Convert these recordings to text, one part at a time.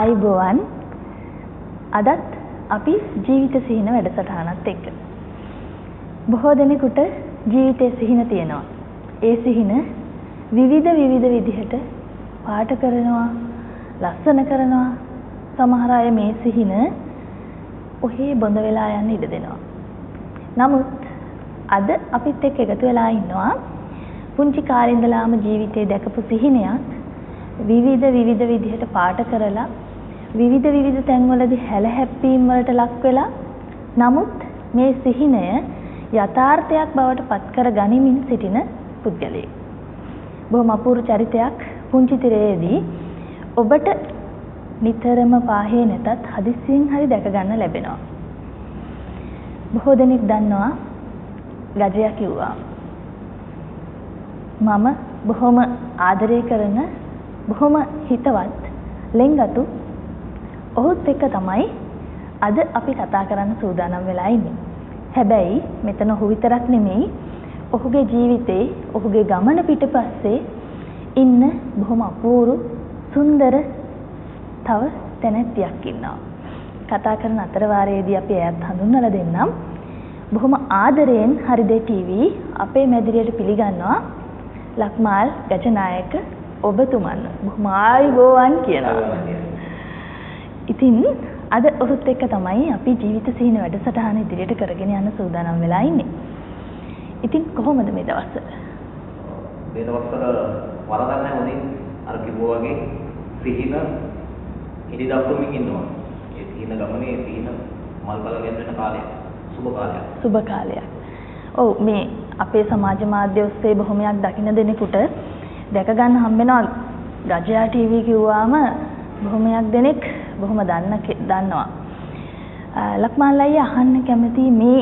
ආයිබෝවන් අදත් අපි ජීවිත සිහින වැඩසටහනත් එක්ක බොහෝ දෙනෙකුට ජීවිතයේ සිහින තියෙනවා. ඒ සිහින විවිධ විදිහට පාට කරනවා, ලස්සන කරනවා. සමහර අය මේ සිහින ඔහේ බොඳ වෙලා යන්න ඉඩ දෙනවා. නමුත් අද අපිත් එක්ක එකතු වෙලා ඉන්නවා පුංචි කාලේ ඉඳලාම ජීවිතේ දැකපු සිහිනයක් විවිධ විදිහට පාට කරලා විවිධ තැන්වලදී හැලහැප්පීම් වලට ලක් වෙලා නමුත් මේ සිහිනය යථාර්ථයක් බවට පත් කර ගනිමින් සිටින පුද්ගලයෙක්. බොහොම අපූර්ව චරිතයක් පුංචි තිරයේදී ඔබට නිතරම පාහේ නැතත් හදිස්සියෙන් හරි දැක ගන්න ලැබෙනවා. බොහෝ දෙනෙක් දන්නවා ගජයා කිව්වා. මම බොහොම ආදරය කරන බොහොම හිතවත් ලෙන්ගතු ඔහුත් එක්ක තමයි අද අපි කතා කරන්න සූදානම් වෙලා ඉන්නේ. හැබැයි මෙතන ඔහු විතරක් නෙමෙයි ඔහුගේ ජීවිතේ ඔහුගේ ගමන පිටපස්සේ ඉන්න බොහොම අපූර්ව සුන්දර තව තැනැත්තියක් ඉන්නවා. කතා කරන අතර වාරයේදී අපි එයත් හඳුන්වලා දෙන්නම්. බොහොම ආදරයෙන් හරිදේ ටීවී අපේ මැදිරියට පිළිගන්නවා ලක්මාල් ගජනායක ඔබතුමන්. බොහොම ආයිබෝවන් කියනවා. ඉතින් අද ඔහුත් එක්ක තමයි අපි ජීවිත සිහින වැඩසටහන ඉදිරියට කරගෙන යන්න සූදානම් වෙලා ඉන්නේ. ඉතින් කොහොමද මේ දවස්වල? මේ දවස්වල වරදක් නැහැ උනේ. අර කිව්වා වගේ සිහින ඉදි දක්වමින් ඉන්නවා. ඒ සිහින ගමනේ සිහින මල්පල ගෙන්නන කාලයක්. සුබ කාලයක්. ඔව් මේ අපේ සමාජ මාධ්‍ය ඔස්සේ බොහොමයක් දකින්න දෙනෙකුට දැක ගන්න හම්බ වෙනවා ගජයා ටීවී කිව්වාම බොහොමයක් දෙනෙක් බොහොම දන්නවා. ලක්මාල් අයියා අහන්න කැමති මේ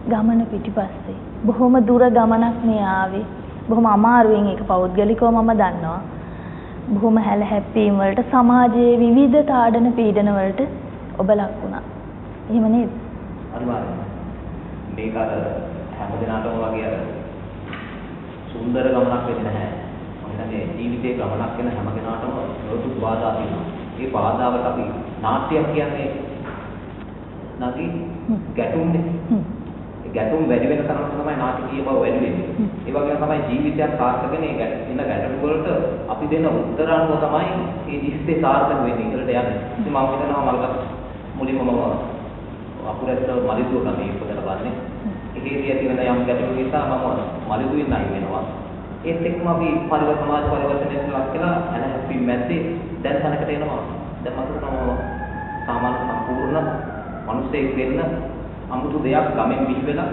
ගමන පිටිපස්සේ බොහොම දුර ගමනක් මේ ආවේ. බොහොම අමාරුවෙන් ඒක පෞද්ගලිකව මම දන්නවා. බොහොම හැලහැප්පීම් වලට සමාජයේ විවිධ තාඩන පීඩන වලට ඔබ ලක් වුණා. එහෙම නේද? අනිවාර්යයෙන්. මේක අර හැමදෙනාටම වගේ අර සුන්දර ගමනක් වෙන්නේ නැහැ. මම හිතන්නේ ජීවිතේ ගමනක් වෙන හැම කෙනාටම ලොකු බාධා තියෙනවා. ඒ බාධාවට අපි නාට්‍යයක් කියන්නේ නැති ගැටුම්නේ. ඒ ගැටුම් වැඩි වෙන තරමට තමයි නාටකීය බව වැඩි වෙන්නේ. ඒ වගේම තමයි ජීවිතයක් සාර්ථක වෙන්නේ. ඉන්න ගැටුම් වලට අපි දෙන උත්තර අනුව තමයි මේ ජීවිතේ සාර්ථක වෙන්නේ ඉතලට යන්නේ. ඉතින් මම හිතනවා මල්ක මුලින්ම මම අකුරැත්ත මලිදුව තමයි ඉපදලා ගන්නෙ. ඒකේදී ඇති වෙන යම් ගැටලු නිසා මම මලිදුවෙන් නැයි වෙනවා. ඒත් එක්කම අපි සමාජ පරිවර්තනයට ලක් වෙලා හැලහැප්පීම් මැද්දේ දැන් තැනකට එනවා. දැන් මම හිතනවා සාමාන්‍ය සම්පූර්ණ මිනිසෙක් වෙන්න අමුතු දෙයක් ගමෙන් බිහි වෙලා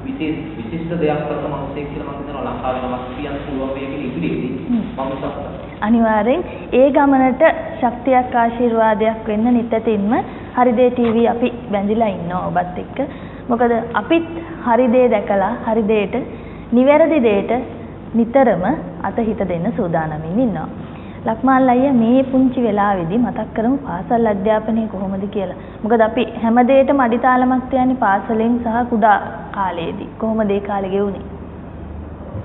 විශිෂ්ට දෙයක් කරන මිනිසෙක් කියලා මම හිතනවා ලංකාවේ නමක් කියන්න පුළුවන් වෙයි කියලා ඉදිරියේදී මම හිතනවා. අනිවාර්යෙන් ඒ ගමනට ශක්තියක් ආශිර්වාදයක් වෙන්න නිතින්ම හරිදේ ටීවී අපි බැඳිලා ඉන්නවා ඔබත් එක්ක. මොකද අපිත් හරිදේ දැකලා හරිදේට නිවැරදි දෙයට නිතරම අතහිත දෙන්න සූදානම්ින් ඉන්නවා. ලක්මාල් අයියා මේ පුංචි වෙලාවේදී මතක් කරමු පාසල් අධ්‍යාපනය කොහොමද කියලා. මොකද අපි හැම දෙයකම අඩිතාලමක් තියන්නේ පාසලෙන් සහ කුඩා කාලයේදී. කොහොමද ඒ කාලේ ගෙවුනේ?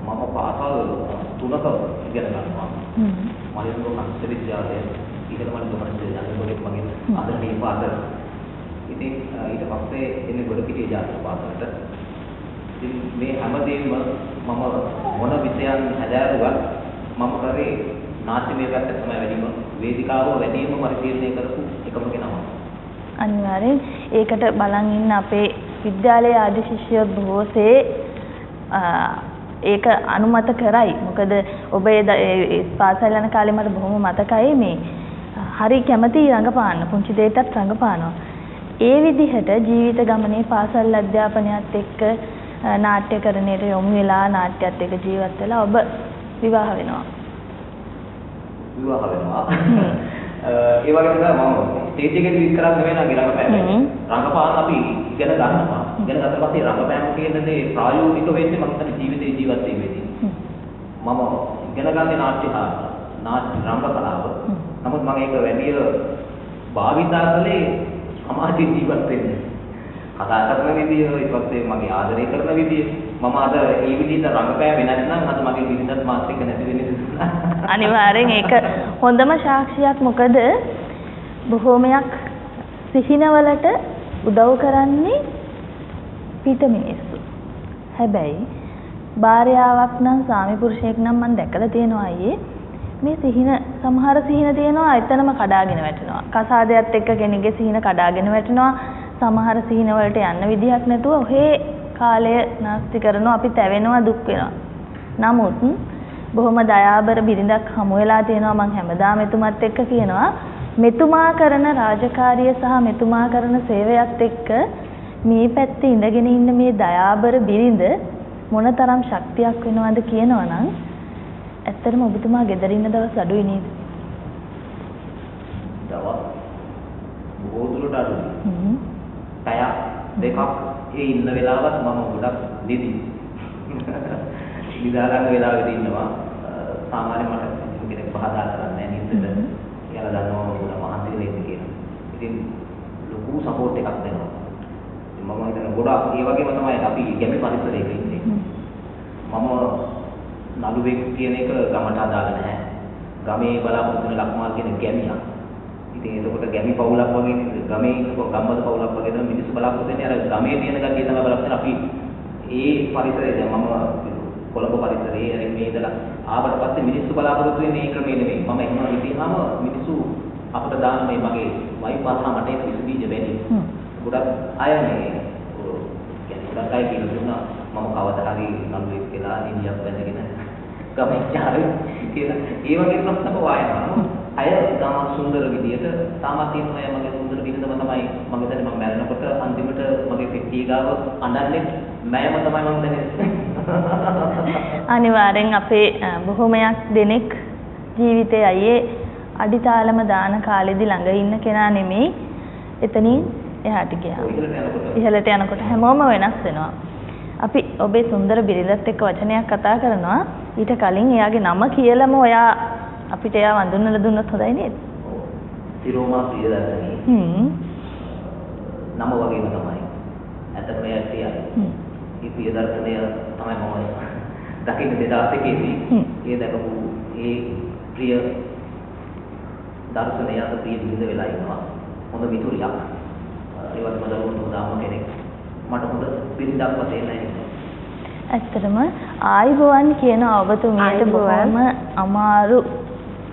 මම පාසල් 3ක ඉගෙන ගන්නවා. මලින්දෝ මහා විද්‍යාලයේ ඉගෙන ගන්න මගේ මගේ ආදරණීය පාසල. ඉතින් ඊට පස්සේ එන්නේ ගොඩපිටිය ජාතික පාසලට. ඉතින් මේ හැමදේම මම මොන විෂයන් හැදෑරුවත් මම කරේ නාට්‍යමය පැත්ත තමයි වැඩිම වේදිකාව වැඩිම පරිශීලනය කරපු එකම කෙනා. අනිවාර්යෙන් ඒකට බලන් ඉන්න අපේ විද්‍යාලයේ ආදි ශිෂ්‍යයෝ බොහෝසේ ඒක අනුමත කරයි. මොකද ඔබ ඒ පාසල් යන කාලේ මට බොහොම මතකයි මේ හරි කැමති රංගපාන පුංචි දෙයටත් රංගපානවා. ඒ විදිහට ජීවිත ගමනේ පාසල් අධ්‍යාපනයත් එක්ක නාට්‍යකරණයට යොමු වෙලා නාට්‍යයත් එක්ක ජීවත් වෙලා ඔබ විවාහ වෙනවා. ඒ වගේම මම ස්ටේජ් එකේ විත් කරන්නේ නෙවෙයි නේද රංගපෑම. රංගපාන අපි ඉගෙන ගන්නවා. ඉගෙන ගත්ත පස්සේ රංගපෑම කියන දේ ප්‍රායෝගික වෙන්නේ මම හිතන්නේ ජීවිතේ ජීවත් වෙන්නේ. මම ඉගෙන ගන්නේ නාට්‍ය රංග කලාව. නමුත් මම ඒක වැඩි භාවිතා කළේ සමාජ ජීවත් වෙන්න. කතා කරන විදිය, ඊට පස්සේ මගේ ආදරය කරන විදිය. මම අද මේ විදිහට රංගපෑවේ නැත්නම් අද මගේ විවිධත් මාත් එක්ක නැති වෙන්නේ. අනිවාර්යෙන් ඒක හොඳම සාක්ෂියක්. මොකද බොහෝමයක් සිහිනවලට උදව් කරන්නේ පිටමිනිස්සු. හැබැයි භාර්යාවක් නම් ස්වාමි පුරුෂයෙක් නම් මම දැකලා තියෙනවා අයියේ මේ සිහින සමහර සිහින තියෙනවා එතනම කඩාගෙන වැටෙනවා. කසාදයත් එක්ක කෙනෙක්ගේ සිහින කඩාගෙන වැටෙනවා. සමහර සිහින වලට යන්න විදිහක් නැතුව ඔහේ කාලය නාස්ති කරනවා අපි තැවෙනවා දුක් වෙනවා. නමුත් බොහොම දයාබර බිරිඳක් හමු වෙලා තියෙනවා මං හැමදාම එතුමත් එක්ක කියනවා මෙතුමා කරන රාජකාරිය සහ මෙතුමා කරන සේවයත් එක්ක මේ පැත්තේ ඉඳගෙන ඉන්න මේ දයාබර බිරිඳ මොනතරම් ශක්තියක් වෙනවද කියනවනම් ඇත්තටම ඔබතුමා ගෙදර ඉන්න දවස් අඩුයි නේද? දවස් බොහෝ දුරට අඩුයි. පැය දෙකක් ඒ ඉන්න වෙලාවත් මම ගොඩක් නිදි. නිදා ගන්න වෙලාවෙදී ඉන්නවා. සාමාන්‍යයෙන් මට කෙනෙක් පහදා කරන්නේ නැහැ නින්දට. එයාලා දන්නවා උඩ මහන්සි වෙලා ඉන්න කියලා. ඉතින් ලොකු සපෝට් එකක් දෙනවා. ඉතින් මම හිතන්නේ ගොඩක් ඒ වගේම තමයි අපි ගැමි පරිසරයක ඉන්නේ. මම නළුවෙක් කියන එක ගමට අදාළ නැහැ. ගමේ බලාපොරොත්තු වෙන ලක්මාල් කියන ගැමියා. ඉතින් එතකොට ගැමි පවුලක් වගේ ගමේ ගම්බද පවුලක් වගේ තමයි මිනිස්සු බලාපොරොත්තු වෙන්නේ. අර ගමේ තියෙන ගැටිය තමයි බලාපොරොත්තු අපි ඒ පරිසරයේ දැන් මම කොළඹ පරිසරයේ මේ ඉඳලා ආවට පස්සේ මිනිස්සු බලාපොරොත්තු වෙන්නේ ඒ ක්‍රමයේ නෙමෙයි. මම එහෙම හිටියාම මිනිස්සු අපිට දාන මේ මගේ වයිෆ් අහා මට ඒක විස බීජ වැඩි. ගොඩක් අය මේ කියන්නේ ගොඩක් අය කියනවා මම කවදා හරි නළුවෙක් කියලා නිලියක් වැදගෙන ගමේ යාරේ කියලා ඒ වගේ ප්‍රශ්න පවායනවා. අය ගම සුන්දර විදියට තාමත් තියෙනවා මගේ සුන්දර විදිහම තමයි මම හිතන්නේ මම මැරෙනකොට අන්තිමට මගේ පෙට්ටිය ගාව අඬන්නේ මෑම තමයි මම දැනෙන්නේ. අනිවාර්යෙන් අපේ බොහොමයක් දෙනෙක් ජීවිතයේ අයියේ අඩිතාලම දාන කාලෙදි ළඟ ඉන්න කෙනා නෙමෙයි එතනින් එහාට ගියා. ඉහළට යනකොට හැමෝම වෙනස් වෙනවා. අපි ඔබේ සුන්දර බිරිඳත් එක්ක වචනයක් කතා කරනවා. ඊට කලින් එයාගේ නම කියලාම ඔයා අපිට එයා වඳුන්නලා දුන්නොත් හොඳයි නේද? සිරෝමා ප්‍රියදර්ශනී. නම වගේම තමයි. ඇත්තටම එයා කියයි. මේ ප්‍රියදර්ශනය තමයි මම දකින්න 2001 දී ඒ දැකපු ඒ ප්‍රිය දර්ශනය අත ප්‍රිය බිරිඳ වෙලා ඉන්නවා. හොඳ මිතුරියක්. ඒ වගේම දරුවෝ දාම කෙනෙක්. මට හොඳ බිරිඳක් වශයෙන් නැහැ. ඇත්තටම ආයිබෝවන් කියන ඔබතුමියට බොහොම අමාරු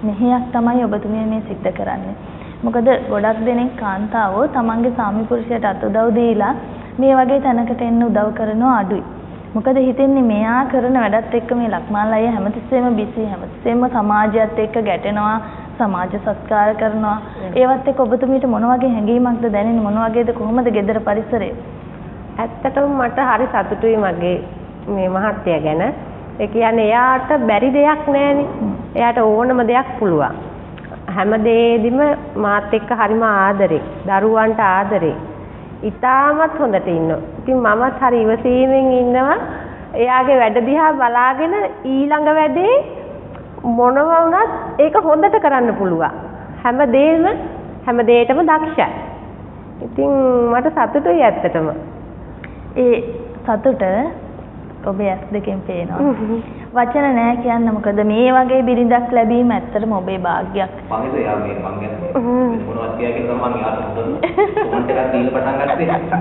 මෙහෙයක් තමයි ඔබතුමිය මේ සිද්ධ කරන්නේ. මොකද ගොඩක් දෙනෙක් කාන්තාවෝ තමන්ගේ ස්වාමි පුරුෂයාට අත උදව් දීලා මේ වගේ තැනකට එන්න උදව් කරනවා අඩුයි. මොකද හිතෙන්නේ මෙයා කරන වැඩත් එක්ක මේ ලක්මාල් අයියා හැමතිස්සෙම බිසි හැමතිස්සෙම සමාජයත් එක්ක ගැටෙනවා සමාජ සත්කාර කරනවා. ඒවත් එක්ක ඔබතුමියට මොන වගේ හැඟීමක්ද දැනෙන්නේ මොන වගේද කොහොමද ගෙදර පරිසරය? ඇත්තටම මට හරි සතුටුයි මගේ මේ මහත්තයා ගැන. ඒ කියන්නේ එයාට බැරි දෙයක් නැහැනේ. එයාට ඕනම දෙයක් පුළුවන්. හැම දෙෙදිම මාත් එක්ක හරිම ආදරේ. දරුවන්ට ආදරේ. ඉතාමත් හොඳට ඉන්නවා. ඉතින් මමත් හරි ඉවසීමෙන් ඉන්නවා. එයාගේ වැඩ දිහා බලාගෙන ඊළඟ වැඩේ මොනවා වුණත් ඒක හොඳට කරන්න පුළුවන්. හැම දෙයකම දක්ෂයි. ඉතින් මට සතුටුයි ඇත්තටම. ඒ සතුට ඔබේ ඇස් දෙකෙන් පේනවා. වචන නෑ කියන්න මොකද මේ වගේ බිරිඳක් ලැබීම ඇත්තටම ඔබේ භාග්යක්. මම හිතුවා යා මේ මං ගැන මොනවද කියලා කියලා මං යාට කමෙන්ට් එකක් දීලා පටන් ගත්තා.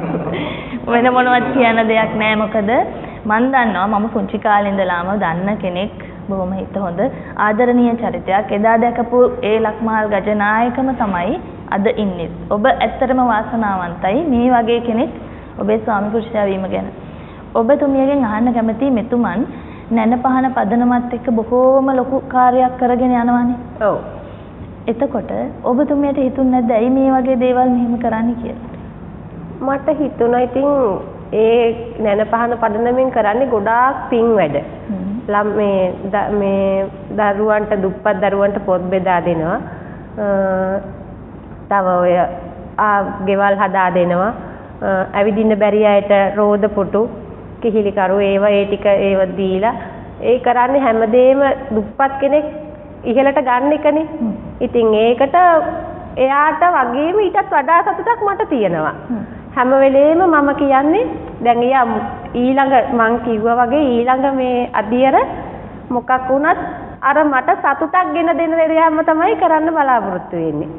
වෙන මොනවත් කියන්න දෙයක් නෑ මොකද මන් දන්නවා මම පුංචි කාලේ ඉඳලාම දන්න කෙනෙක් බොහොම හිත හොඳ ආදරණීය චරිතයක්. එදා දැකපු ඒ ලක්මාල් ගජනායකම තමයි අද ඉන්නේ. ඔබ ඇත්තටම වාසනාවන්තයි මේ වගේ කෙනෙක් ඔබේ ස්වාමි පුරුෂයා වීම ගැන. ඔබතුමියගෙන් අහන්න කැමතියි මෙතුමන් නැන පහන පදනමත් එක්ක බොහෝම ලොකු කාර්යයක් කරගෙන යනවානේ. ඔව්. එතකොට ඔබතුමියට හිතුන්නේ නැද්ද ඇයි මේ වගේ දේවල් මෙහෙම කරන්නේ කියලා? මට හිතුණා ඉතින් ඒ නැන පහන පදනමෙන් කරන්නේ ගොඩාක් පින් වැඩ. මේ දරුවන්ට දුප්පත් දරුවන්ට පොත් බෙදා දෙනවා. තව ඔය ගෙවල් හදා දෙනවා. ඇවිදින්න බැරි අයට රෝද පුටු කිහිලි කරු ඒ ටික දීලා ඒ කරන්නේ හැමදේම දුප්පත් කෙනෙක් ඉහළට ගන්න එකනේ. ඉතින් ඒකට එයාට වගේම ඊටත් වඩා සතුටක් මට තියෙනවා. හැම වෙලේම මම කියන්නේ දැන් ඊළඟ මං කිව්වා වගේ ඊළඟ මේ අධියර මොකක් වුණත් අර මට සතුටක් ගෙන දෙන දේම තමයි කරන්න බලාපොරොත්තු වෙන්නේ.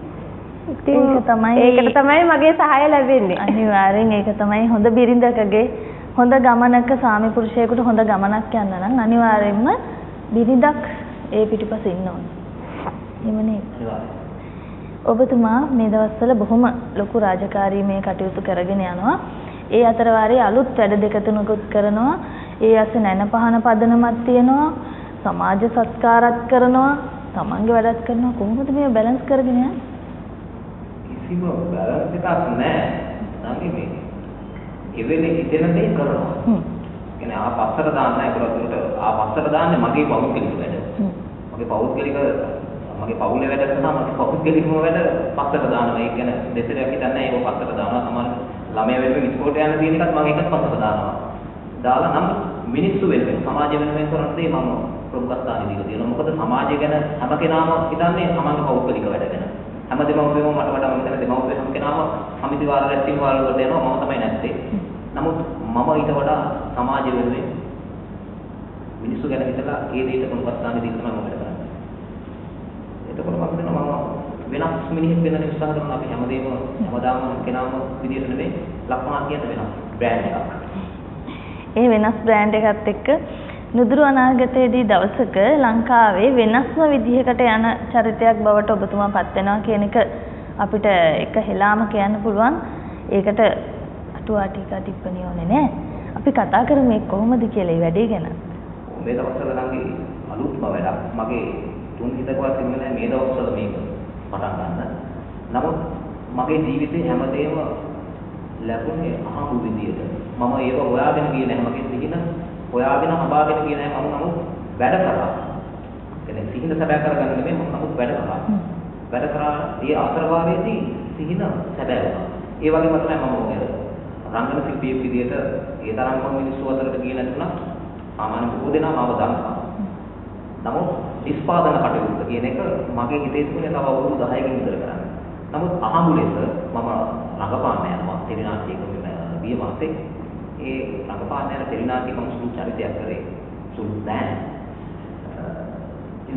ඉතින් ඒක තමයි ඒකට තමයි මගේ සහාය ලැබෙන්නේ. අනිවාර්යෙන් ඒක තමයි හොඳ බිරිඳකගේ හොඳ ගමනක ස්වාමි පුරුෂයෙකුට හොඳ ගමනක් යන්න නම් අනිවාර්යෙන්ම බිරිඳක් ඒ පිටිපස්ස ඉන්න ඕනේ. එහෙමනේ. ඔබතුමා මේ දවස්වල බොහොම ලොකු රාජකාරී මේ කටයුතු කරගෙන යනවා. ඒ අතර වාරයේ අලුත් වැඩ දෙක තුනකුත් කරනවා. ඒ අස්ස නැන පහන පදනමක් තියෙනවා. සමාජ සත්කාරත් කරනවා. තමන්ගේ වැඩත් කරනවා. කොහොමද මේ බැලන්ස් කරගෙන යන්නේ? කිසිම බැලන්ස් එකක් නැහැ. නම් මේ ඉවෙලේ හිතෙන දේ කරනවා. කියන්නේ පස්සට දාන්න ඒකට පස්සට දාන්නේ මගේ පෞද්ගලික වැඩ. මගේ පවුලේ වැඩ සහ මගේ පෞද්ගලිකම වැඩ පස්සට දානවා. ඒ කියන්නේ දෙතරයක් හිතන්නේ ඒක පස්සට දානවා. සමහර ළමයා වෙනුවෙන් ඉස්කෝලේට යන්න තියෙන එකත් මම ඒකත් පස්සට දානවා. දාලා නම් මිනිස්සු වෙනුවෙන් සමාජය වෙනුවෙන් කරන දේ මම ප්‍රමුඛස්ථානෙ දීලා තියෙනවා. මොකද සමාජය ගැන හැම කෙනාම හිතන්නේ තමන්ගේ පෞද්ගලික වැඩ ගැන. හැම දෙමව්පියම මට වඩා මම හිතන්නේ දෙමව්පිය හැම කෙනාම සමිති වාර රැස්වීම වාර වලට යනවා. මම තමයි නැත්තේ. නමුත් මම ඊට වඩා සමාජය වෙනුවෙන් මිනිස්සු ගැන හිතලා ඒ දෙයට ප්‍රමුඛස්ථානෙ දීලා තමයි මම වැඩ කරන්නේ. එතකොට මම හිතනවා මම වෙනස් මිනිහෙක් වෙන්න උත්සාහ කරනවා. අපි හැමදාම කෙනාම විදියට නෙමෙයි ලක්මනා කියන වෙනස් බ්‍රෑන්ඩ් එකක්. ඒ වෙනස් බ්‍රෑන්ඩ් එකත් එක්ක නුදුරු අනාගතයේදී දවසක ලංකාවේ වෙනස්ම විදිහකට යන චරිතයක් බවට ඔබතුමා පත් වෙනවා කියන එක අපිට එක හෙලාම කියන්න පුළුවන්. ඒකට අටුවා ටික ටිප්පණි ඕනේ නෑ. අපි කතා කරමු මේ කොහොමද කියලා ඒ වැඩේ ගැන. මේ දවස්වල නම් අලුත්ම වැඩක්. මගේ තුන් හිතකවත් ඉන්නේ මේ දවස්වල මේක පටන් ගන්න. නමුත් මගේ ජීවිතේ හැමදේම ලැබුණේ අහඹු විදියට. මම ඒක හොයාගෙන ගියේ නැහැ. මගේ සිහින හොයාගෙන හඹාගෙන ගියේ නැහැ. මම නමුත් වැඩ කරා. කියන්නේ සිහින සැබෑ කරගන්න නෙමෙයි මම නමුත් වැඩ කරා. වැඩ කරා ඒ අතරවාරයේදී සිහින සැබෑ වුණා. ඒ වගේම තමයි මම ඔය රංගන ශිල්පියෙක් විදියට ඒ තරම්ම මිනිස්සු අතරට ගියේ නැතුණා. සාමාන්‍ය බොහෝ දෙනා මාව දන්නවා. නමුත් නිෂ්පාදන කටයුතු කියන එක මගේ හිතේ තිබුණේ තව අවුරුදු 10කින් විතර කරන්න. නමුත් අහඹු ලෙස මම රඟපාන්න යනවා ටෙලිනාට්‍යයක ගිය මාසේ. ඒ රඟපාන්න යන ටෙලිනාට්‍යයක මම සුළු චරිතයක් කරේ. සුළු නෑ.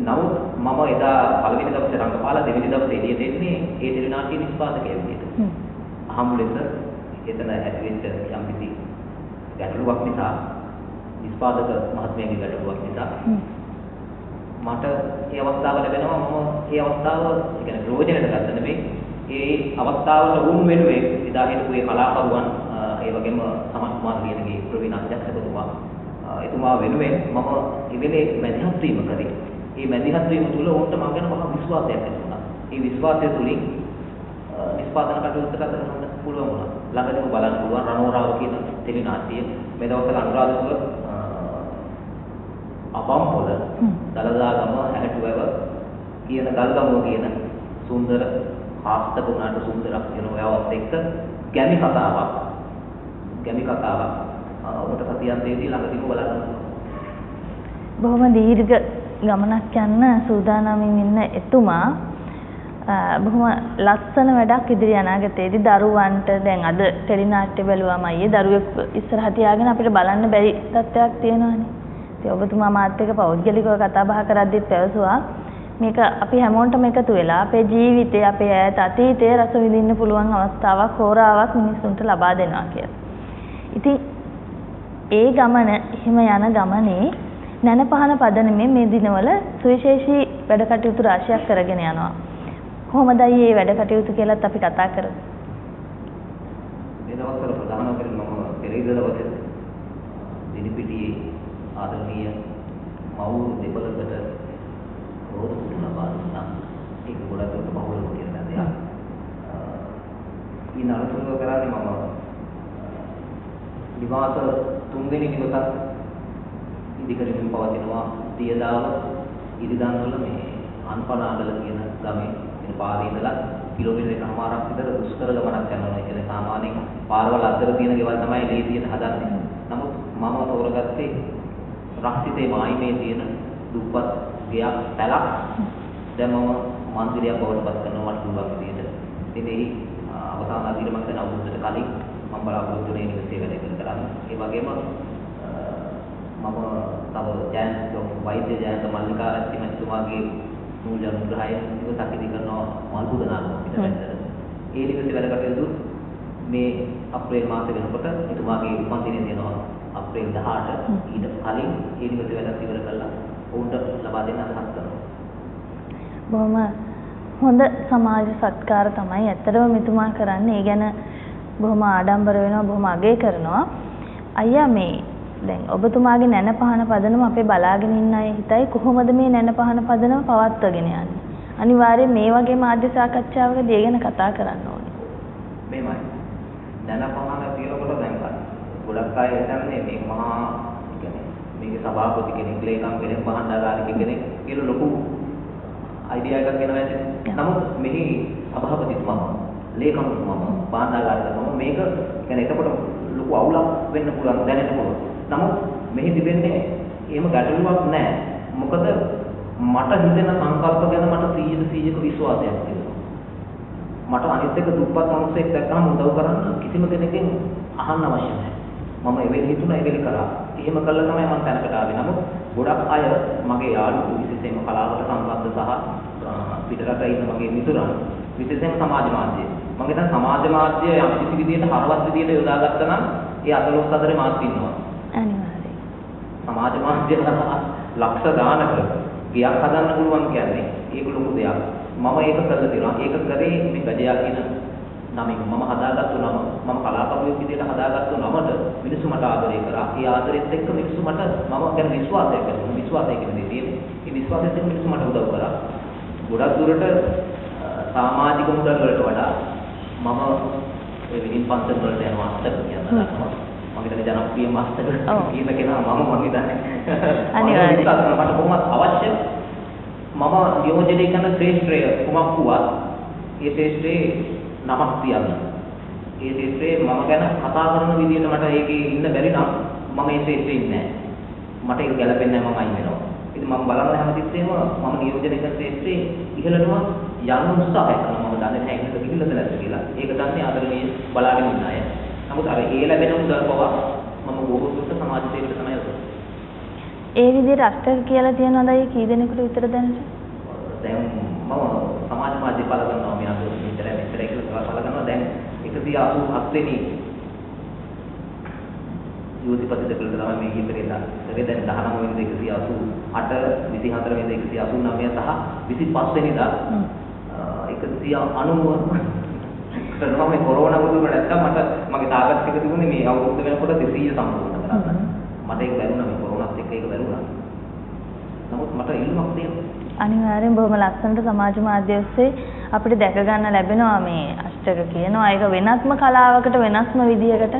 නමුත් මම එදා පළවෙනි දවසේ රඟපාලා දෙවෙනි දවසේ එළියට එන්නේ ඒ ටෙලිනාට්‍ය නිෂ්පාදකයෙක් විදියට. අහඹු ලෙස එතන ඇතිවෙච්ච යම්කිසි ගැටලුවක් නිසා නිෂ්පාදක මහත්මයාගේ ගැටලුවක් නිසා මට ඒ අවස්ථාව ලැබෙනවා. මම ඒ අවස්ථාව කියන්නේ ප්‍රයෝජනෙට ගත්ත නෙමෙයි. ඒ අවස්ථාවට වුන් වෙනුවෙන් එදා හිටපු ඒ කලාකරුවන් ඒ වගේම සමත් කුමාර ලියනගේ ප්‍රවීණ අධ්‍යක්ෂකතුමා එතුමා වෙනුවෙන් මම ඉවෙලේ මැදිහත් වීම කරේ. මේ මැදිහත් වීම තුළ උන්ට මම ගැන මහා විශ්වාසයක් ඇති වුණා. ඒ විශ්වාසය තුළින් නිෂ්පාදන කටයුත්තට කරන්න පුළුවන් වුණා. ළඟදීම බලන්න පුළුවන් රණෝරාව කියන ටෙලිනාට්‍යය මේ දවස්වල අනුරාධපුර අපම්පොළ දලදාගම හැටුවව කියන ගල්ගමුව කියන සුන්දර හාස්ත ගුණාට සුන්දරක් වෙන ඔයවත් එක්ක ගැමි කතාවක් ඔබට සතියන්තයේදී ළඟදීම බලන්න. බොහොම දීර්ඝ ගමනක් යන්න සූදානම්ින් ඉන්න එතුමා බොහොම ලස්සන වැඩක් ඉදිරි අනාගතයේදී දරුවන්ට දැන් අද ටෙලිනාට්‍ය බැලුවාම අයියේ දරුවෙක් ඉස්සරහ තියාගෙන අපිට බලන්න බැරි තත්ත්වයක් තියෙනවානේ. ඉතින් ඔබතුමා මාත් එක්ක පෞද්ගලිකව කතා බහ කරද්දිත් පැවසුවා මේක අපි හැමෝටම එකතු වෙලා අපේ ජීවිතේ අපේ ඈත අතීතයේ රස විඳින්න පුළුවන් අවස්ථාවක් හෝරාවක් මිනිසුන්ට ලබා දෙනවා කියලා. ඉතින් ඒ ගමන එහෙම යන ගමනේ නැනපහන පදනමේ මේ දිනවල සුවිශේෂී වැඩ කටයුතු රාශියක් කරගෙන යනවා. කොහොමදයි මේ වැඩ කටයුතු කියලාත් අපි කතා කරමු. මේ දවස්වල ප්‍රධාන වශයෙන් මම පෙරේදවසේ දිනපිටියේ ආදරණීය මව් දෙපළකට රෝද කුඩු ලබා දුන්නා. ඒක ගොඩක් බහුල කියන දෙයක්. ඊ නරසුව කරන්නේ මම නිවාස 3 දිනක ඉවතක් ඉදිකරමින් පවතිනවා. දියදාව ඉරිදන්වල මේ අන්පනාගල කියන ගමේ ඉතින් පාරේ ඉඳලා කිලෝමීටර් එකමාරක් විතර දුෂ්කර ගමනක් යනවා. ඒ කියන්නේ සාමාන්‍යයෙන් පාරවල් අතර තියෙන ගෙවල් තමයි ලේසියෙන් හදන්නේ. නමුත් මම තෝරගත්තේ රක්සිතේ මායිමේ තියෙන දුප්පත් ගයක් පැලක්. දැන් මම මන්දිරයක් බවට පත් කරනවා මට පුළුවන් විදියට. ඉතින් ඒ අවසාන අදින මම දැන් අවුරුද්දකට කලින් මම බලාපොරොත්තු වෙන නිවසේ වැඩ කරන්න. ඒ වගේම මම තව ජයන්ත වෛද්‍ය ජයන්ත මල්ලිකාරච්චි මහතුමාගේ නූල් අනුග්‍රහයෙන් ඉවතක් ඉදි කරනවා මල් පුදනානවා පිටරට. ඒ නිවසේ වැඩ කටයුතු මේ අප්‍රේල් මාසේ වෙනකොට එතුමාගේ උපන්දිනය දෙනවා අප්‍රේල් 18 ඊට කලින් ඒ නිවසේ වැඩ ඉවර කරලා ඔවුන්ට ලබා දෙන්න අදහස් කරනවා. බොහොම හොඳ සමාජ සත්කාර තමයි ඇත්තටම මෙතුමා කරන්නේ. ඒ ගැන බොහොම ආඩම්බර වෙනවා, බොහොම අගය කරනවා. අයියා මේ දැන් ඔබතුමාගේ නැන පහන පදනම අපේ බලාගෙන ඉන්න අය හිතයි කොහොමද මේ නැන පහන පදනම පවත්වාගෙන යන්නේ? අනිවාර්යයෙන් මේ වගේ මාධ්‍ය සාකච්ඡාවකදී ඒ ගැන කතා කරන්න ඕනේ. මේමයි. නැන පහන කියනකොට දැන් ගොඩක් අය හිතන්නේ මේ මහා කියන්නේ මේකේ සභාපති කෙනෙක්, ලේකම් කෙනෙක්, මහානාගාරික කෙනෙක් කියලා ලොකු අයිඩියා එකක් එනවා ඇති. නමුත් මෙහි සභාපතිතුමා, ලේකම්තුමා, මහානාගාරිකතුමා මේක කියන්නේ එතකොට ලොකු අවුලක් වෙන්න පුළුවන් දැනෙන්න පුළුවන්. නමුත් මෙහි තිබෙන්නේ එහෙම ගැටලුවක් නැහැ. මොකද මට හිතෙන සංකල්ප ගැන මට 100% විශ්වාසයක් තියෙනවා. මට අනිත් එක දුප්පත් මිනිස්සෙක් දැක්කම උදව් කරන්න කිසිම කෙනෙක්ගෙන් අහන්න අවශ්‍ය නැහැ. මම එවෙලෙ හිතුණා එවෙලෙ කරා. එහෙම කළා තමයි මම තැනකට ආවේ. නමුත් ගොඩක් අය මගේ යාළුවෝ විශේෂයෙන්ම කලාවට සම්බන්ධ සහ පිටරට ඉන්න මගේ මිතුරන් විශේෂයෙන්ම සමාජ මාධ්‍ය. මම හිතන සමාජ මාධ්‍ය යම් කිසි විදිහට හරවත් විදිහට යොදාගත්තා නම් ඒ අතලොස් අතරේ මාත් ඉන්නවා. අනිවාර්යයෙන්. සමාජ මාධ්‍ය කරා ලක්ෂ ගානක ගියක් හදන්න පුළුවන් කියන්නේ ඒක ලොකු දෙයක්. මම ඒක කරලා තියෙනවා. ඒක කරේ මේ ගජයා කියන නමින් මම හදාගත්තු නම මම කලාකරුවෙක් විදිහට හදාගත්තු නමට මිනිස්සු මට ආදරය කරා. ඒ ආදරෙත් එක්ක මිනිස්සු මට මම ගැන විශ්වාසයක් ඇති වුණා. විශ්වාසය කියන දේ තියෙන්නේ. ඒ විශ්වාසයෙන් එක්ක මිනිස්සු මට උදව් කරා. ගොඩක් දුරට සමාජික මුදල් වලට වඩා මම ඒ විදිහින් පන්සල් වලට යනවා අස්තක කියනවා. මම හිතන්නේ ජනප්‍රිය මාස්ටර් කියන කෙනා මම හිතන්නේ. අනිවාර්යයෙන් මට කොහොමද අවශ්‍ය මම නියෝජනය කරන ශ්‍රේෂ්ඨය කුමක් වුවත් ඒ ශ්‍රේෂ්ඨේ නමක් තියන්න. ඒ ශ්‍රේෂ්ඨේ මම ගැන කතා කරන විදිහට මට ඒකේ ඉන්න බැරි නම් මම ඒ ශ්‍රේෂ්ඨේ ඉන්නේ නැහැ. මට ඒක ගැලපෙන්නේ නැහැ, මම අයින් වෙනවා. ඉතින් මම බලන්න හැමතිස්සෙම මම නියෝජනය කරන ශ්‍රේෂ්ඨේ ඉහළටම යන්න උත්සාහය කරනවා. මම දන්නේ නැහැ ඒකට කිහිල්ලද නැද්ද කියලා. ඒක දන්නේ ආදරණීය බලාගෙන ඉන්න අය. නමුත් අර ඒ ලැබෙන මුදල් පවා මම බොහෝ දුරට සමාජ සේවයට තමයි යොදන්නේ. ඒ විදිහට අෂ්ටක කියලා තියනවාද අය කී දෙනෙකුට විතර දැනට? දැන් මම සමාජ මාධ්‍ය පළ කරනවා මේ අතර මෙතර කියලා පළ කරනවා. දැන් 187 වෙනි යෝතිපති දෙකලට තමයි මේ ඉතරේ දැන් 19 වෙනිදා 188 24 වෙනිදා 189 සහ 25 වෙනිදා 190 කරනවා. මේ කොරෝනා වුදුර නැත්තම් මගේ ටාගට් එක තිබුණේ මේ අවුරුද්ද වෙනකොට 200 සම්පූර්ණ කරන්න. මට ඒක බැරුණා මේ කොරෝනාත් එක්ක ඒක බැරුණා. නමුත් මට ඉල්ලුමක් තියෙනවා. අනිවාර්යෙන් බොහොම ලස්සනට සමාජ මාධ්‍ය ඔස්සේ අපිට දැක ගන්න ලැබෙනවා මේ අෂ්ටක කියනවා. ඒක වෙනස්ම කලාවකට වෙනස්ම විදියකට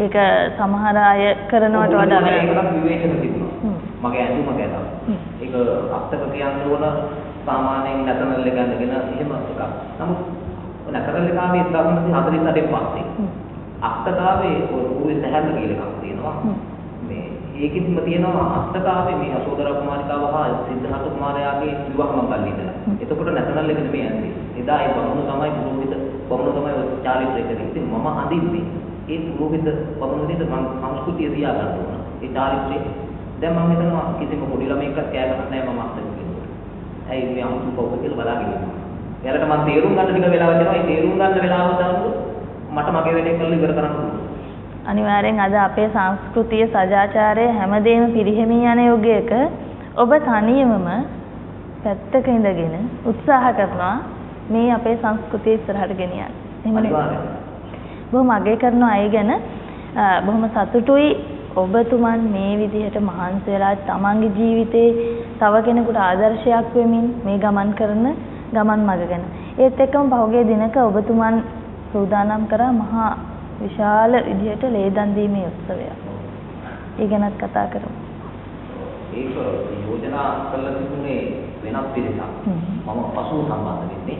ඒක සමහර අය කරනවට වඩා වෙනස් විවේචන තිබුණා. මගේ ඇඳුම ගැන. ඒක අෂ්ටක කියන්න ඕන සාමාන්‍යයෙන් නැතනල් එක ගන්නගෙන එහෙම එකක්. නමුත් නැතරල් එකාගේ 1948 පස්සේ අෂ්ටකාවේ ඔය සැහැල්ල කියලා එකක් තියෙනවා. මේ ඒකෙදිම තියෙනවා අෂ්ටකාවේ මේ අශෝදර කුමාරිකාව හා සිද්ධාර්ථ කුමාරයාගේ විවාහ මංගල්‍ය ඉඳලා. එතකොට නැතරල් එකද මේ යන්නේ. එදා ඒ බමුණු තමයි පුරෝහිත බමුණු තමයි චාරිත්‍රය කරන්නේ. ඉතින් මම අඳින්නේ ඒ පුරෝහිත බමුණුන්ට මම සංස්කෘතිය තියා ගන්න ඕන. ඒ චාරිත්‍රය දැන් මම හිතනවා කිසිම පොඩි ළමයෙක්වත් කෑ ගහන්නේ නැහැ මම අෂ්ටක කියනවා. ඇයි මේ අමුතු කවුද කියලා බලාගෙන ඉන්නවා. එයාලට මම තේරුම් ගන්න ටික වෙලාවක් දෙනවා. ඒ තේරුම් ගන්න වෙලාව දානකොට මට මගේ වැඩේ කරලා ඉවර කරන්න පුළුවන්. අනිවාර්යෙන් අද අපේ සංස්කෘතිය සදාචාරය හැමදේම පිරිහෙමින් යන යුගයක ඔබ තනියමම පැත්තක ඉඳගෙන උත්සාහ කරනවා මේ අපේ සංස්කෘතිය ඉස්සරහට ගෙනියන්න. එහෙම නේද? බොහොම අගය කරන අය ගැන බොහොම සතුටුයි ඔබතුමන් මේ විදිහට මහන්සි වෙලා තමන්ගේ ජීවිතේ තව කෙනෙකුට ආදර්ශයක් වෙමින් මේ ගමන් කරන ගමන් මඟ ගැන. ඒත් එක්කම පහුගිය දිනක ඔබතුමන් සූදානම් කරා මහා විශාල විදිහට ලේදන් දීමේ උත්සවයක්. ඒ ගැනත් කතා කරමු. ඒක යෝජනා කළ තිබුණේ වෙනස් පිළිසක්. මම පසුව සම්බන්ධ වෙන්නේ.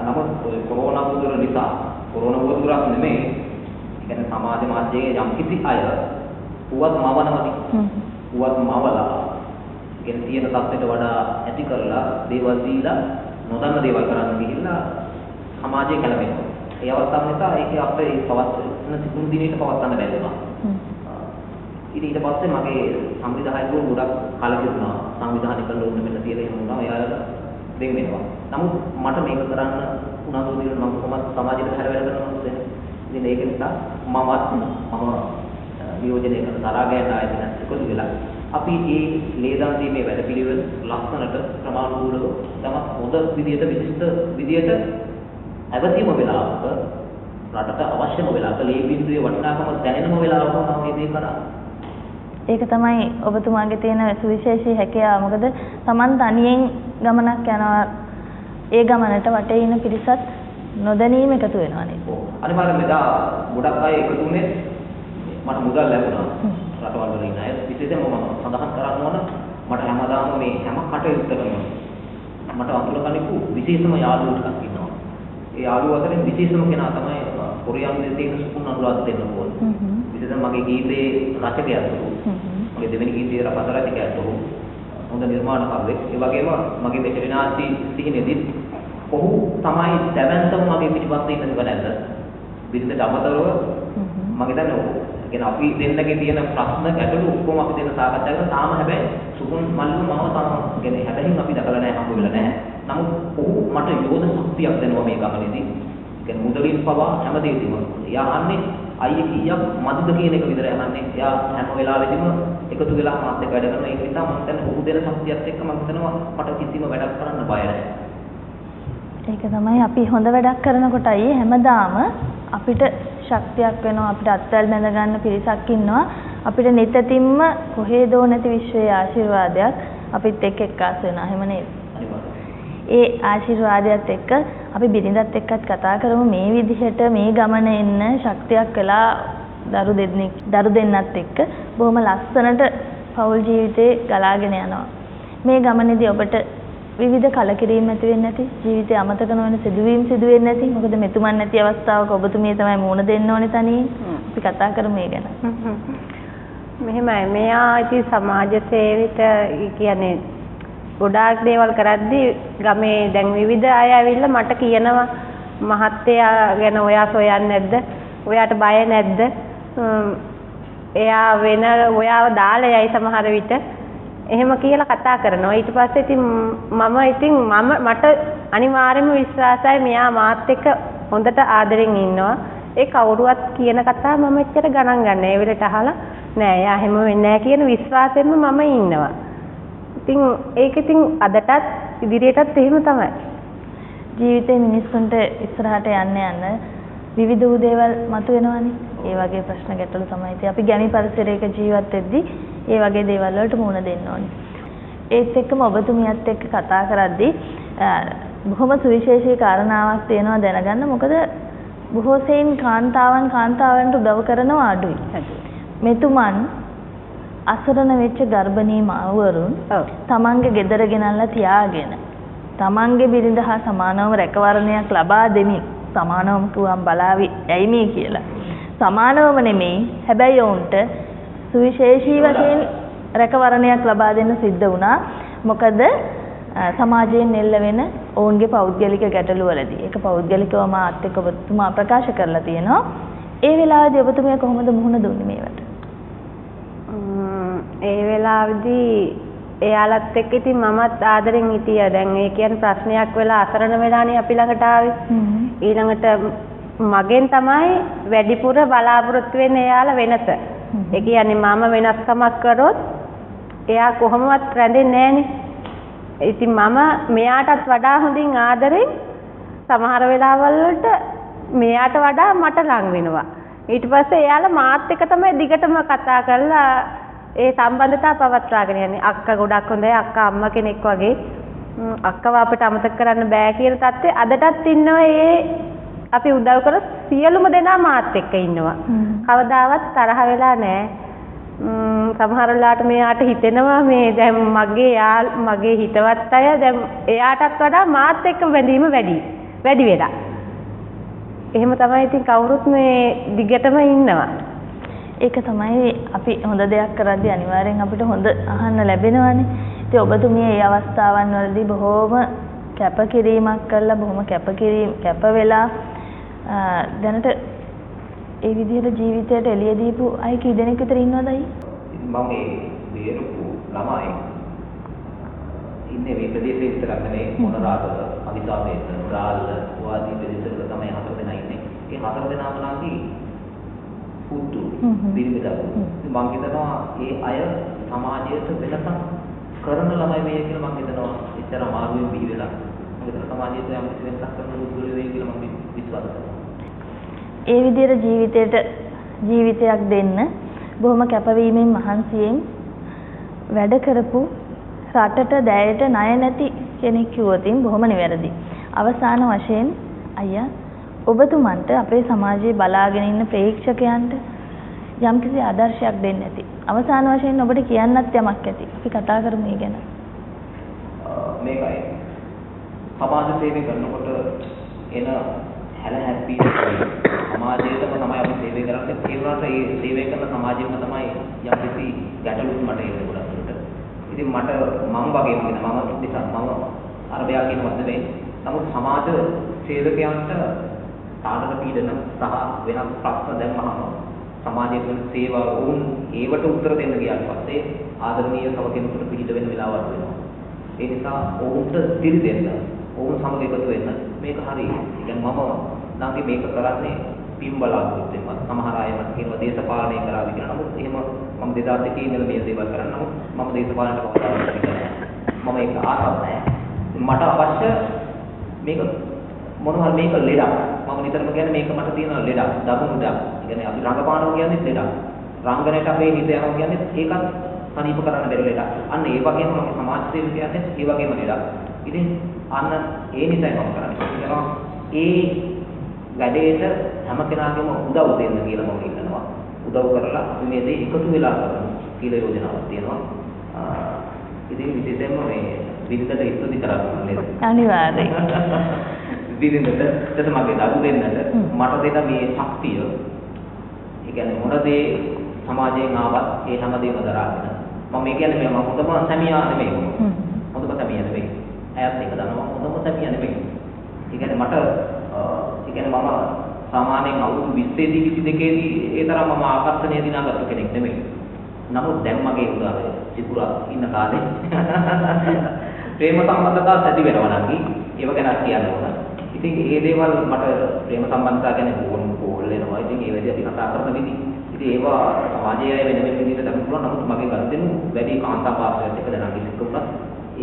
නමුත් කොරෝනා වුදුර නිසා කොරෝනා වුදුරක් නෙමෙයි. ඒ කියන්නේ සමාජ මාධ්‍යයේ යම් කිසි අය පුවත් මවනවාදී. පුවත් මවලා කියන තියෙන තත්ත්වයට වඩා ඇති කරලා දේවල් දීලා නොදන්න දේවල් කරන්න ගිහිල්ලා සමාජය කැළඹෙනවා. ඒ අවස්ථාව නිසා ඒක අපේ පවත්වන තිබුණු දිනෙට පවත්වන්න බැරි වුණා. ඉතින් ඊට පස්සේ මගේ සංවිධායකවරු ගොඩක් කලකිරුණා. සංවිධානය කළ ඕන මෙන්න කියලා එහෙම වුණා. එයාලා දෙන් වෙනවා. නමුත් මට මේක කරන්න උනන්දු දෙන්න මම කොහොමද සමාජයට හැර වැඩ කරනවා. ඉතින් ඒක නිසා මම නියෝජනය කරන තරගයන් ආයතන එකතු වෙලා අපි මේ ලේදම් දීමේ වැඩපිළිවෙල ලක්ෂණට ක්‍රමානුකූලව තම හොඳ විදියට විශිෂ්ට විදියට අවශ්‍යම වෙලාවක රටට අවශ්‍යම වෙලාවක ලේ බිඳුවේ වටිනාකම දැනෙනම වෙලාවක මම මේ දේ කරා. ඒක තමයි ඔබතුමාගේ තියෙන සුවිශේෂී හැකියාව. මොකද Taman තනියෙන් ගමනක් යනවා. ඒ ගමනට වටේ ඉන්න පිරිසත් නොදැනීම එකතු වෙනවානේ. ඔව්. අනිවාර්යයෙන්ම එදා ගොඩක් අය එකතු වුණේ මට මුදල් ලැබුණා. රටවල් වල ඉන්න අය විශේෂයෙන්ම මම සඳහන් කරන්න ඕන මට හැමදාම මේ හැම කටයුත්තකම මට අතුලකණිකු විශේෂම යාළුවෝ ටිකක් ඉන්නවා. ඒ යාළුවෝ අතරින් විශේෂම කෙනා තමයි කොරියානු දේශයේ සුකුන් අනුරාධ දෙන්න ඕන. විශේෂයෙන් මගේ ගීතයේ රචකයාතුරු. මගේ දෙවෙනි ගීතයේ රස රචකයාතුරු. හොඳ නිර්මාණකරුවෙක්. ඒ වගේම මගේ දෙක විනාශී සිහිනෙදිත් ඔහු තමයි දැවැන්තම මගේ පිටිපස්සේ ඉන්න නිවැරද්ද. බිරිඳට අමතරව මගේ දැන් කියන්නේ අපි දෙන්නගේ තියෙන ප්‍රශ්න ගැටලු ඔක්කොම අපි දෙන්න සාකච්ඡා කරලා තාම හැබැයි සුකුන් මල්ලු මම තාම කියන්නේ හැබැයි අපි දැකලා නැහැ හම්බ වෙලා නැහැ. නමුත් ඔහු මට යෝධ ශක්තියක් දෙනවා මේ ගමනේදී. කියන්නේ මුදලින් පවා හැමදේදීම. එයා අහන්නේ අයියේ කීයක් මදිද කියන එක විතරයි අහන්නේ. එයා හැම වෙලාවෙදිම එකතු වෙලා මාත් එක්ක වැඩ කරනවා. ඒක නිසා මම දැන් ඔහු දෙන ශක්තියත් එක්ක මම හිතනවා මට කිසිම වැඩක් කරන්න බය නැහැ. ඒක තමයි අපි හොඳ වැඩක් කරනකොටයි හැමදාම අපිට ශක්තියක් වෙනවා. අපිට අත්වැල් බැඳ ගන්න පිරිසක් ඉන්නවා. අපිට නිතින්ම කොහෙදෝ නැති විශ්වයේ ආශිර්වාදයක් අපිත් එක්ක එක්කාසු වෙනවා. එහෙම නේද? ඒ ආශිර්වාදයත් එක්ක අපි බිරිඳත් එක්කත් කතා කරමු මේ විදිහට මේ ගමන එන්න ශක්තියක් වෙලා දරු දෙන්නත් එක්ක බොහොම ලස්සනට පෞල් ජීවිතේ ගලාගෙන යනවා. මේ ගමනේදී ඔබට විවිධ කලකිරීම් ඇති වෙන්නේ නැති ජීවිතේ අමතක නොවන සිදුවීම් සිදු වෙන්නේ නැති මොකද මෙතුමන් නැති අවස්ථාවක ඔබතුමිය තමයි මුණ දෙන්න ඕනේ තනියෙන්. අපි කතා කරමු මේ ගැන. මෙහෙමයි මෙයා ඉතින් සමාජ සේවිත කියන්නේ ගොඩාක් දේවල් කරද්දී ගමේ දැන් විවිධ අය ඇවිල්ලා මට කියනවා මහත්තයා ගැන ඔයා සොයන්නේ නැද්ද? ඔයාට බය නැද්ද? එයා වෙන ඔයාව දාලා යයි සමහර විට එහෙම කියලා කතා කරනවා. ඊට පස්සේ ඉතින් මට අනිවාර්යයෙන්ම විශ්වාසයි මෙයා මාත් එක්ක හොඳට ආදරෙන් ඉන්නවා. ඒ කවුරුවත් කියන කතා මම එච්චර ගණන් ගන්න. ඒ වෙලට අහලා නෑ එයා හැම වෙන්නේ නෑ කියන විශ්වාසයෙන්ම මම ඉන්නවා. ඉතින් ඒක ඉතින් අදටත් ඉදිරියටත් එහෙම තමයි. ජීවිතේ මිනිස්සුන්ට ඉස්සරහට යන්න විවිධ වූ දේවල් මතුවෙනවානේ. ඒ වගේ ප්‍රශ්න ගැටලු තමයි ඉතින් අපි ගැමි පරිසරයක ජීවත් වෙද්දී ඒ වගේ දේවල් වලට මුහුණ දෙන්න ඕනේ. ඒත් එක්කම ඔබතුමියත් එක්ක කතා කරද්දී බොහොම සුවිශේෂී කාරණාවක් තියෙනවා දැනගන්න. මොකද බොහෝ සෙයින් කාන්තාවන්ට උදව් කරනවා අඩුයි. මෙතුමන් අසරණ වෙච්ච ගර්භණී මාවරුන් තමන්ගේ ගෙදර ගෙනල්ලා තියාගෙන තමන්ගේ බිරිඳ හා සමානව රැකවරණයක් ලබා දෙමින් සමානවම තුවම් බලාවි ඇයි මේ කියලා. සමානවම නෙමෙයි හැබැයි ඔවුන්ට සුවිශේෂී වශයෙන් රැකවරණයක් ලබා දෙන්න සිද්ධ වුණා. මොකද සමාජයෙන් එල්ල වෙන ඔවුන්ගේ පෞද්ගලික ගැටලු වලදී. ඒක පෞද්ගලිකව මාත් එක්ක ඔබතුමා ප්‍රකාශ කරලා තියෙනවා. ඒ වෙලාවේදී ඔබතුමිය කොහොමද මුහුණ දුන්නේ මේවට? ඒ වෙලාවේදී එයාලත් එක්ක ඉතින් මමත් ආදරෙන් හිටියා. දැන් ඒ කියන්නේ ප්‍රශ්නයක් වෙලා අසරණ වෙලානේ අපි ළඟට ආවේ. ඊළඟට මගෙන් තමයි වැඩිපුර බලාපොරොත්තු වෙන්නේ එයාලා වෙනස. ඒ කියන්නේ මම වෙනස්කමක් කරොත් එයා කොහොමවත් රැඳෙන්නේ නැහනේ. ඉතින් මම මෙයාටත් වඩා හොඳින් ආදරෙන් සමහර වෙලාවල් වලට මෙයාට වඩා මට ලං වෙනවා. ඊට පස්සේ එයාලා මාත් එක්ක තමයි දිගටම කතා කරලා ඒ සම්බන්ධතාව පවත්වාගෙන යන්නේ. අක්කා ගොඩක් හොඳයි. අක්කා අම්මා කෙනෙක් වගේ. අක්කව අපිට අමතක කරන්න බෑ කියන තත්ත්වය අදටත් ඉන්නවා. ඒ අපි උදව් කර සියලුම දෙනා මාත් එක්ක ඉන්නවා. කවදාවත් තරහ වෙලා නැහැ. සමහර වෙලාවට මෙයාට හිතෙනවා මේ දැන් මගේ හිතවත් අය දැන් එයාටත් වඩා මාත් එක්ක බැඳීම වැඩි වෙලා. එහෙම තමයි ඉතින් කවුරුත් මේ දිගටම ඉන්නවා. ඒක තමයි අපි හොඳ දෙයක් කරද්දී අනිවාර්යෙන් අපිට හොඳ අහන්න ලැබෙනවානේ. ඉතින් ඔබතුමිය මේ අවස්ථාවන් වලදී බොහෝම කැපකිරීමක් කළා බොහොම කැප වෙලා දැනට ඒ විදිහට ජීවිතයට එළිය දීපු අය කී දෙනෙක් විතර ඉන්නවද අයි? මම මේ බේරපු ළමයි ඉන්නේ මේ ප්‍රදේශයේ විතරක් නෙමෙයි මොනරාගල, අවිසාවේත, ගාල්ල, වාදී ප්‍රදේශවල තමයි 4 දෙනා ඉන්නේ. ඒ 4 දෙනාම නම් පුතු පිළිමිදක්. මම හිතනවා ඒ අය සමාජයට වෙනසක් කරන ළමයි මේ කියලා මම හිතනවා. එච්චර අමාරුවෙන් බිහි වෙලා මොකද සමාජයට යම් කිසි වෙනසක් කරන පුද්ගලයෝ වෙයි කියලා මම විශ්වාස කරනවා. ඒ විදිහට ජීවිතයක් දෙන්න බොහොම කැපවීමෙන් මහන්සියෙන් වැඩ කරපු රටට දැයට ණය නැති කෙනෙක් කිව්වොත් බොහොම නිවැරදි. අවසාන වශයෙන් අයියා ඔබතුමන්ට අපේ සමාජයේ බලාගෙන ඉන්න ප්‍රේක්ෂකයන්ට යම්කිසි ආදර්ශයක් දෙන්න ඇති. අවසාන වශයෙන් ඔබට කියන්නත් යමක් ඇති. අපි කතා කරමු මේ ගැන. මේකයි සමාජ සේවය කරනකොට එන හැලහැප්පී සමාජයටම තමයි අපි සේවය කරන්නේ. ඒ වුණාට ඒ සේවය කරන සමාජෙම තමයි යම්කිසි ගැටලුත් මට එන්නේ ගොඩක් දුරට. ඉතින් මම වගේම මම අරබයා කියන වචනේ නමුත් සමාජ සේවකයන්ට සාධක පීඩන සහ වෙනත් ප්‍රශ්න දැම්මහම සමාජයේ වෙන සේවාව වුන් ඒවට උත්තර දෙන්න ගියාට පස්සේ ආදරණීය තව කෙනෙකුට පිළිද වෙන වෙලාවක් වෙනවා. ඒ නිසා ඔවුන්ට දිරි දෙන්න, ඔවුන් සමග එකතු වෙන්න මේක හරියි. ඒ කියන්නේ මම නම් මේක කරන්නේ පින් බලාපොරොත්තු වෙනවා. සමහර අය මට කියනවා දේශපාලනය කරාවි කියලා. නමුත් එහෙම මම 2002 ඉඳලා මේ දේවල් කරන්නේ. නමුත් මම දේශපාලනයට කවදාවත් කරන්නේ මම ඒක ආසාවක් නැහැ. මට අවශ්‍ය මේක මොනවා මේක ලෙඩක්. මම නිතරම කියන්නේ මේක මට තියෙන ලෙඩක්, දබුණු ලෙඩක්. ඒ කියන්නේ අපි රංගපානවා කියන්නේ ලෙඩක්. රංගනයට අපේ හිත යනවා කියන්නේ ඒකත් සනීප කරන්න බැරි ලෙඩක්. අන්න ඒ වගේම මම සමාජ සේවය කියන්නේ ඒ වගේම ලෙඩක්. ඉතින් අන්න ඒ නිසයි මම කරන්නේ. කියනවා ඒ වැඩේට හැම කෙනාගේම උදව් දෙන්න කියලා මම ඉල්ලනවා. උදව් කරලා අපි මේ දේ එකතු වෙලා කරමු කියලා යෝජනාවක් තියෙනවා. ඉතින් විශේෂයෙන්ම මේ විද්‍යාවට ඉස්තුති කරන්න නේද? අනිවාර්යයෙන්. විදිහට මගේ දරු දෙන්නට මට දෙන මේ ශක්තිය ඒ කියන්නේ මොන දේ සමාජයෙන් ආවත් ඒ හැමදේම දරාගෙන මම මේ කියන්නේ මම හොඳම සැමියා නෙමෙයි හොඳම සැමියා නෙමෙයි අයත් එක දන්නවා හොඳම සැමියා නෙමෙයි ඒ කියන්නේ මට ඒ කියන්නේ මම සාමාන්‍යයෙන් අවුරුදු 20 දී 22 දී ඒ තරම් මම ආකර්ෂණය දිනාගත්ත කෙනෙක් නෙමෙයි නමුත් දැන් මගේ උදාහරණය සිකුරා ඉන්න කාලේ ප්‍රේම සම්බන්ධතාවක් ඇති වෙනවා නම් ඒව ගැන කියන්න ඕන ඉතින් මේ දේවල් මට ප්‍රේම සම්බන්ධතාව ගැන ඕල් වෙනවා. ඉතින් ඒ වැඩි අපි කතා කරන විදි. ඉතින් ඒවා සමාජයේ වෙන වෙන විදිහට ගන්න පුළුවන්. නමුත් මගේ ගනුදෙනු වැඩි කාන්තා පාර්ශවයට එක දෙනා කිසිත් උනත්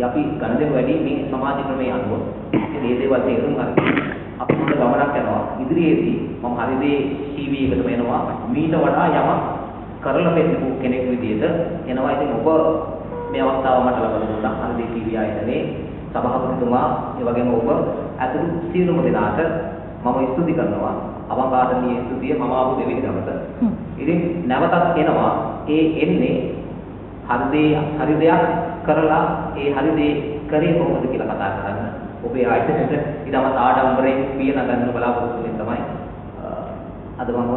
අපි ගනුදෙනු වැඩි මේ සමාජ ක්‍රමයේ අනුව. ඉතින් මේ දේවල් තේරුම් ගන්න. අපි හොඳ ගමනක් යනවා. ඉදිරියේදී මම හරිදී ටීවී එකටම එනවා. මීට වඩා යමක් කරලා පෙන්නපු කෙනෙක් විදිහට එනවා. ඉතින් ඔබ මේ අවස්ථාව මට ලබා දුන්නා. හරිදී ටීවී ආයතනයේ සභාපතිතුමා ඒ වගේම ඔබ අතුරු සියලුම දෙනාට මම ස්තුති කරනවා අවංකාරණීය ස්තුතිය මම ආපු දෙවෙනි දවස. ඉතින් නැවතත් එනවා ඒ එන්නේ හරි දෙයක් කරලා ඒ හරි දේ කරේ කොහොමද කියලා කතා කරන්න. ඔබේ ආයතනයට ඊටමත් ආඩම්බරයෙන් පියන ගන්න බලාපොරොත්තු වෙන තමයි අද මම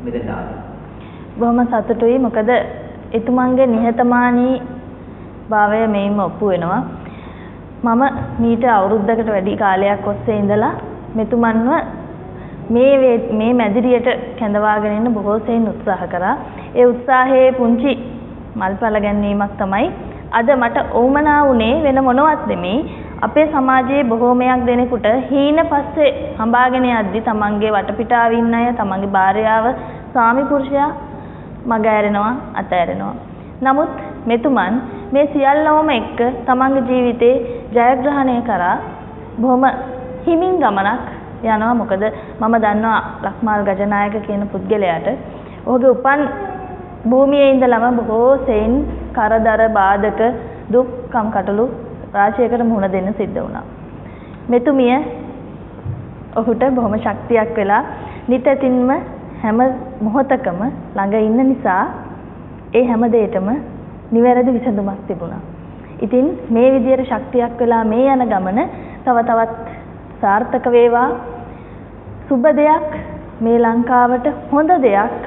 මෙතෙන් ආවේ. බොහොම සතුටුයි මොකද එතුමන්ගේ නිහතමානී භාවය මේම ඔප්පු වෙනවා. මම මීට අවුරුද්දකට වැඩි කාලයක් ඔස්සේ ඉඳලා මෙතුමන්ව මේ මැදිරියට කැඳවාගෙන ඉන්න බොහෝ සෙයින් උත්සාහ කරා. ඒ උත්සාහයේ පුංචි මල්පල ගැනීමක් තමයි අද මට ඕමනා වුණේ වෙන මොනවත් නෙමෙයි අපේ සමාජයේ බොහෝමයක් දෙනෙකුට හීන පස්සේ හඹාගෙන යද්දි තමන්ගේ වටපිටාවේ ඉන්න අය තමන්ගේ භාර්යාව ස්වාමි පුරුෂයා මග ඇරෙනවා අතෑරෙනවා. නමුත් මෙතුමන් මේ සියල්ලම එක්ක තමන්ගේ ජීවිතේ ජයග්‍රහණය කරා බොහොම හිමින් ගමනක් යනවා. මොකද මම දන්නවා ලක්මාල් ගජනායක කියන පුද්ගලයාට ඔහුගේ උපන් භූමියේ ඉඳලම බොහෝ සෙයින් කරදර බාධක දුක් කම්කටොළු රාශියකට මුහුණ දෙන්න සිද්ධ වුණා. මෙතුමිය ඔහුට බොහොම ශක්තියක් වෙලා නිතින්ම හැම මොහොතකම ළඟ ඉන්න නිසා ඒ හැම දෙයකම නිවැරදි විසඳුමක් තිබුණා. ඉතින් මේ විදියට ශක්තියක් වෙලා මේ යන ගමන තව තවත් සාර්ථක වේවා. සුබ දෙයක් මේ ලංකාවට හොඳ දෙයක්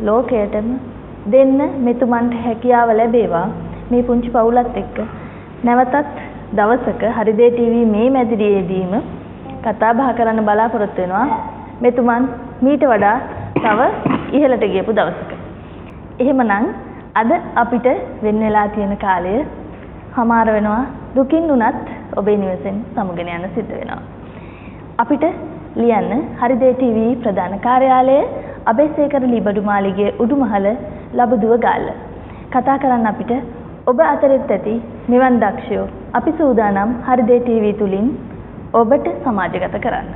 ලෝකයටම දෙන්න මෙතුමන්ට හැකියාව ලැබේවා. මේ පුංචි පවුලත් එක්ක නැවතත් දවසක හරිදේ ටීවී මේ මැදිරියේදීම කතා බහ කරන්න බලාපොරොත්තු වෙනවා. මෙතුමන් මීට වඩා තව ඉහළට ගියපු දවසක. එහෙමනම් අද අපිට වෙන් වෙලා තියෙන කාලය හමාර වෙනවා දුකින් උනත් ඔබේ නිවසෙන් සමුගෙන යන්න සිද්ධ වෙනවා. අපිට ලියන්න හරිදේ ටීවී ප්‍රධාන කාර්යාලය අබේසේකර ලිබඩු මාලිගයේ උඩුමහල ලබුදුව ගාල්ල. කතා කරන්න අපිට ඔබ අතරෙත් ඇති මෙවන් දක්ෂයෝ අපි සූදානම් හරිදේ ටීවී තුලින් ඔබට සමාජගත කරන්න.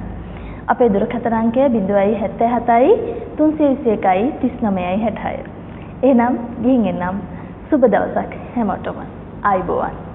අපේ දුරකථන අංකය 077 321 39 66. එහෙනම් ගිහින් එන්නම් සුබ දවසක් හැමෝටම. ආයුබෝවන්.